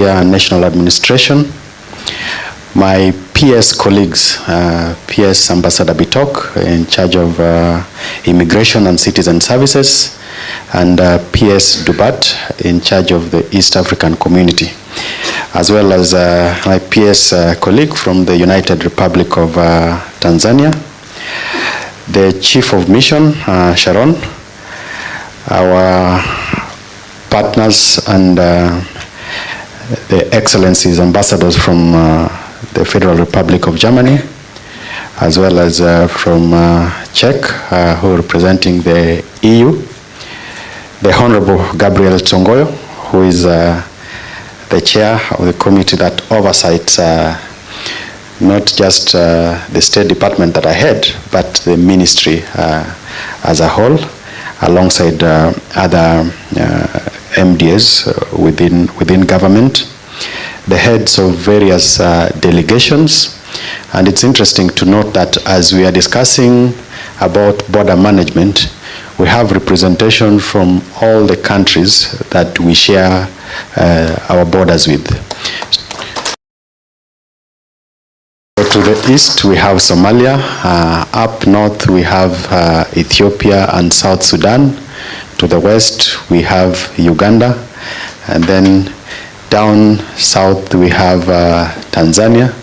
National Administration, my PS colleagues, PS Ambassador Bitok in charge of Immigration and Citizen Services, and PS Dubat in charge of the East African Community, as well as my PS colleague from the United Republic of Tanzania, the Chief of Mission, Sharon, our partners and the Excellencies ambassadors from the Federal Republic of Germany, as well as from Czech, who are representing the EU, the Honorable Gabriel Tsongoyo, who is the chair of the committee that oversights not just the State Department that I head, but the ministry as a whole, alongside other MDs within government, the heads of various delegations. And it's interesting to note that as we are discussing about border management, we have representation from all the countries that we share our borders with. To the east, we have Somalia. Up north, we have Ethiopia and South Sudan. To the west, we have Uganda. And then down south, we have Tanzania.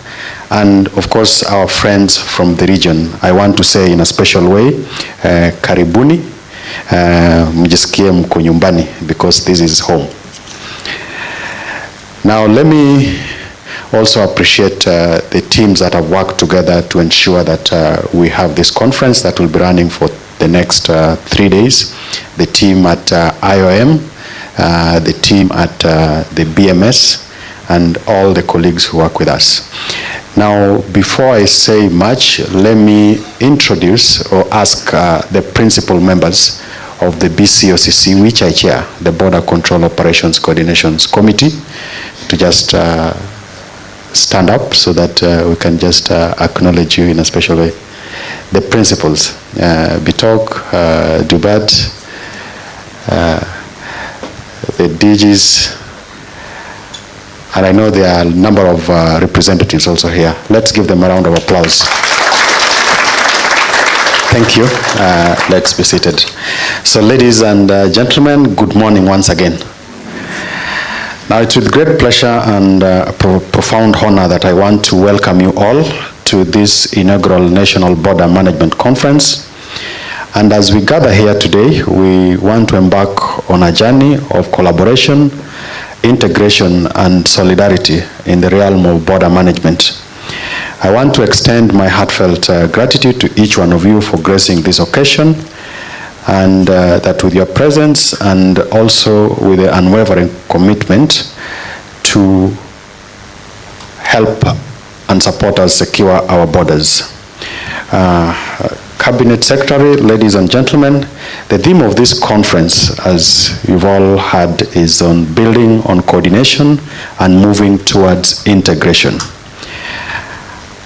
And of course, our friends from the region. I want to say in a special way, karibuni, mjisikie mko nyumbani, because this is home. Now, let me also appreciate the teams that have worked together to ensure that we have this conference that will be running for the next 3 days. The team at IOM, the team at the BMS, and all the colleagues who work with us. Now, before I say much, let me introduce or ask the principal members of the BCOCC, which I chair, the Border Control Operations Coordinations Committee, to just stand up so that we can just acknowledge you in a special way. The principals, Bitok, Dubat, the DGs, and I know there are a number of representatives also here. Let's give them a round of applause. Thank you. Let's be seated. So ladies and gentlemen, good morning once again. Now, it's with great pleasure and profound honor that I want to welcome you all to this inaugural National Border Management Conference. And as we gather here today, we want to embark on a journey of collaboration, integration, and solidarity in the realm of border management. I want to extend my heartfelt gratitude to each one of you for gracing this occasion, and that with your presence and also with the unwavering commitment to help and support us secure our borders. Cabinet Secretary, ladies and gentlemen, the theme of this conference, as you've all heard, is on building on coordination and moving towards integration.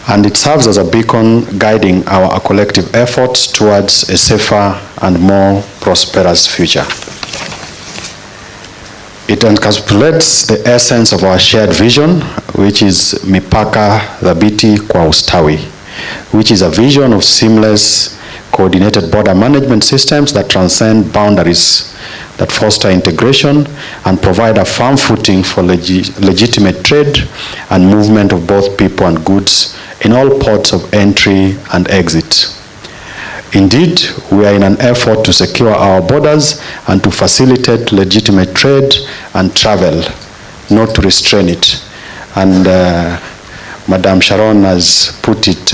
And it serves as a beacon guiding our collective efforts towards a safer and more prosperous future. It encapsulates the essence of our shared vision, which is Mipaka Thabiti kwa Ustawi, which is a vision of seamless, coordinated border management systems that transcend boundaries, that foster integration and provide a firm footing for legitimate trade and movement of both people and goods in all ports of entry and exit. Indeed, we are in an effort to secure our borders and to facilitate legitimate trade and travel, not to restrain it. And Madam Sharon has put it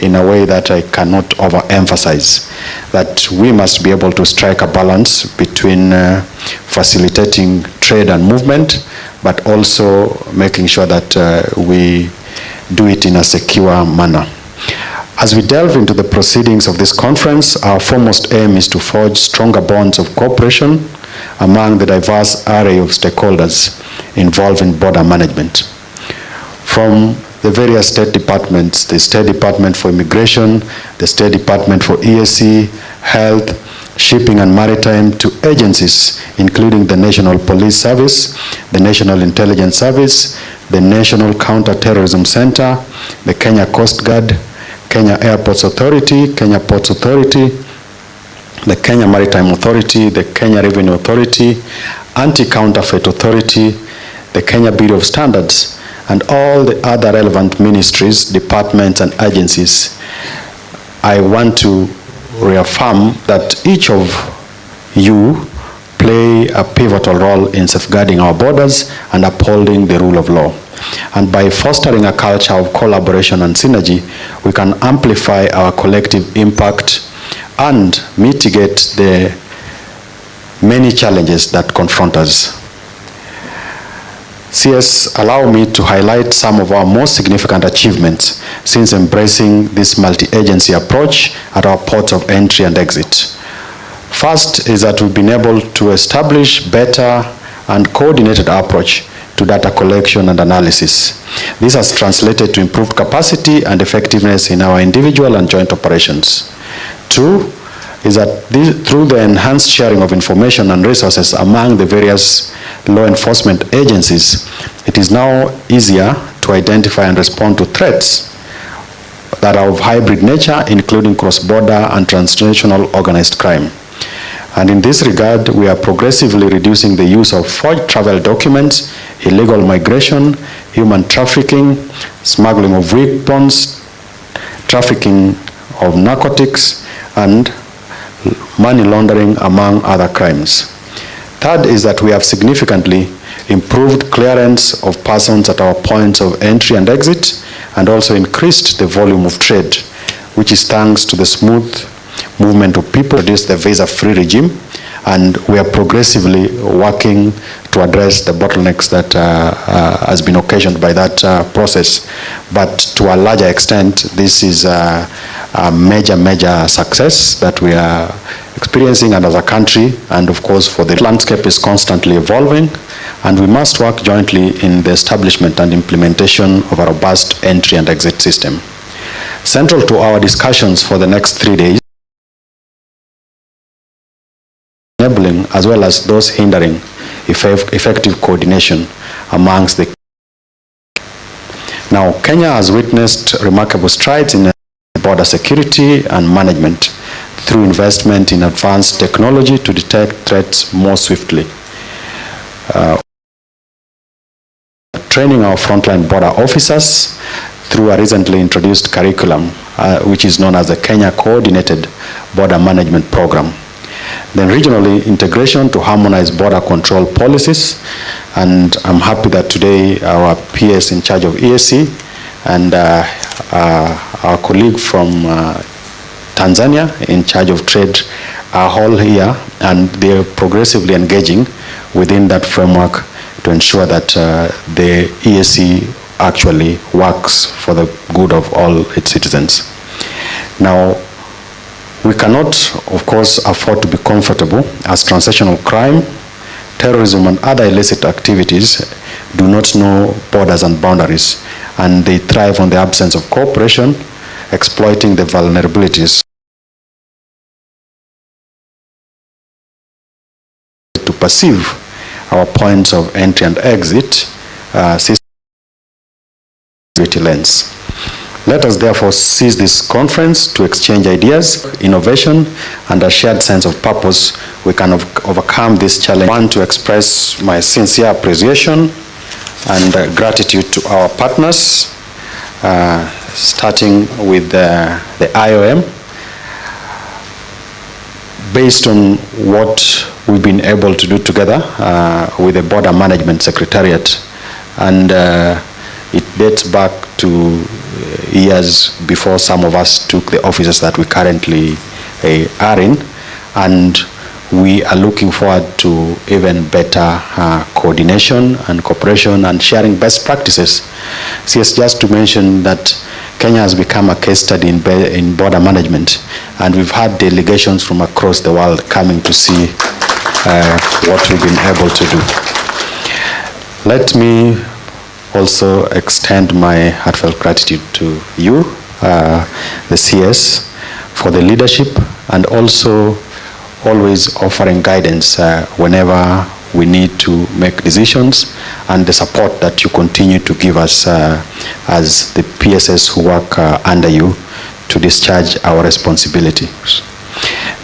in a way that I cannot overemphasize, that we must be able to strike a balance between facilitating trade and movement, but also making sure that we do it in a secure manner. As we delve into the proceedings of this conference, our foremost aim is to forge stronger bonds of cooperation among the diverse array of stakeholders involved in border management. From the various state departments, the State Department for Immigration, the State Department for EAC, Health, shipping and maritime to agencies including the National Police Service, the National Intelligence Service, the National Counter-Terrorism Center, the Kenya Coast Guard, Kenya Airports Authority, Kenya Ports Authority, the Kenya Maritime Authority, the Kenya Revenue Authority, Anti-Counterfeit Authority, the Kenya Bureau of Standards, and all the other relevant ministries, departments, and agencies. I want to reaffirm that each of you play a pivotal role in safeguarding our borders and upholding the rule of law. And by fostering a culture of collaboration and synergy, we can amplify our collective impact and mitigate the many challenges that confront us. CS, allow me to highlight some of our most significant achievements since embracing this multi-agency approach at our ports of entry and exit. First is that we've been able to establish better and coordinated approach to data collection and analysis. This has translated to improved capacity and effectiveness in our individual and joint operations. Two is that through the enhanced sharing of information and resources among the various law enforcement agencies, it is now easier to identify and respond to threats that are of hybrid nature, including cross-border and transnational organized crime. And in this regard, we are progressively reducing the use of forged travel documents, illegal migration, human trafficking, smuggling of weapons, trafficking of narcotics, and money laundering, among other crimes. Third is that we have significantly improved clearance of persons at our points of entry and exit, and also increased the volume of trade, which is thanks to the smooth movement of people, reduce the visa-free regime, and we are progressively working to address the bottlenecks that has been occasioned by that process. But to a larger extent, this is a major success that we are experiencing, and as a country, and of course for the landscape is constantly evolving, and we must work jointly in the establishment and implementation of a robust entry and exit system. Central to our discussions for the next 3 days, enabling as well as those hindering effective coordination amongst the. Now, Kenya has witnessed remarkable strides in border security and management through investment in advanced technology to detect threats more swiftly. Training our frontline border officers through a recently introduced curriculum, which is known as the Kenya Coordinated Border Management Program. Then regionally, integration to harmonize border control policies, and I'm happy that today our PS in charge of EAC and our colleague from Tanzania in charge of trade are all here, and they're progressively engaging within that framework to ensure that the EAC actually works for the good of all its citizens. Now, we cannot, of course, afford to be comfortable as transnational crime, terrorism, and other illicit activities do not know borders and boundaries, and they thrive on the absence of cooperation, exploiting the vulnerabilities to perceive our points of entry and exit security lens. Let us therefore seize this conference to exchange ideas, innovation, and a shared sense of purpose. We can overcome this challenge. I want to express my sincere appreciation and gratitude to our partners, starting with the IOM. Based on what we've been able to do together with the Border Management Secretariat, and it dates back to years before some of us took the offices that we currently are in, and we are looking forward to even better coordination and cooperation and sharing best practices. So yes, just to mention that Kenya has become a case study in border management, and we've had delegations from across the world coming to see what we've been able to do. Let me also extend my heartfelt gratitude to you, the CS, for the leadership and also always offering guidance whenever we need to make decisions, and the support that you continue to give us as the PSS who work under you to discharge our responsibilities.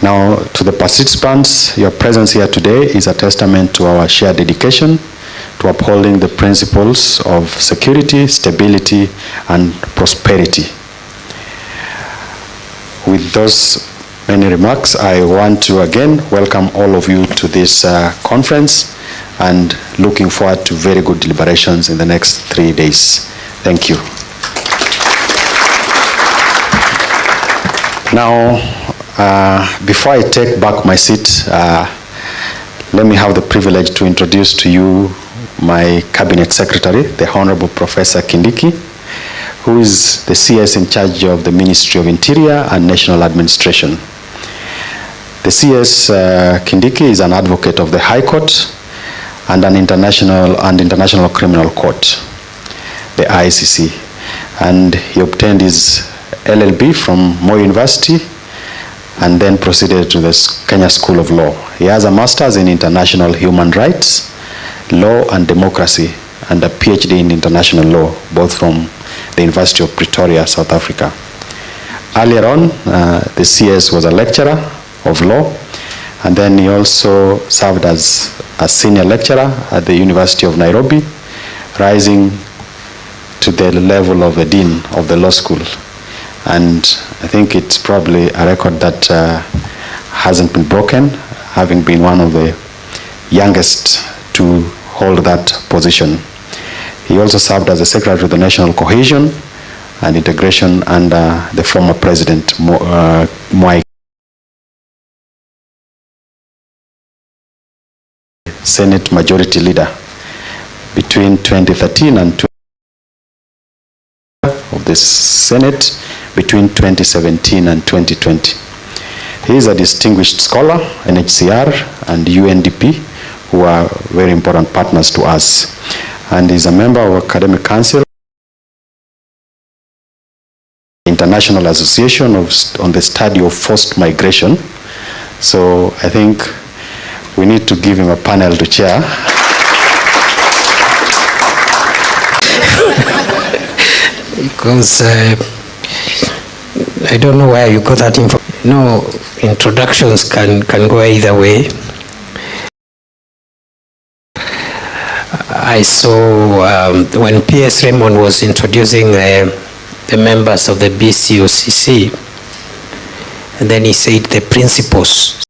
Now, to the participants, your presence here today is a testament to our shared dedication to upholding the principles of security, stability, and prosperity. With those many remarks, I want to again welcome all of you to this conference, and looking forward to very good deliberations in the next 3 days. Thank you. Now, before I take back my seat, let me have the privilege to introduce to you my Cabinet Secretary, the Honorable Professor Kindiki, who is the CS in charge of the Ministry of Interior and National Administration. The CS Kindiki is an advocate of the High Court and an international criminal court, the ICC, and he obtained his LLB from Moi University and then proceeded to the Kenya School of Law. He has a master's in international human rights, law and democracy, and a PhD in international law, both from the University of Pretoria, South Africa. Earlier on, the CS was a lecturer of law, and then he also served as a senior lecturer at the University of Nairobi, rising to the level of the dean of the law school. And I think it's probably a record that hasn't been broken, having been one of the youngest to hold that position. He also served as the Secretary of the National Cohesion and Integration under the former President Mwai. Senate Majority Leader between 2013 and of the Senate between 2017 and 2020. He is a distinguished scholar, NHCR and UNDP, who are very important partners to us. And is a member of Academic Council, International Association on the Study of Forced Migration. So I think we need to give him a panel to chair. Because I don't know where you got that info. No, introductions can go either way. I saw when PS Raymond was introducing the members of the BCOCC, and then he said the principles.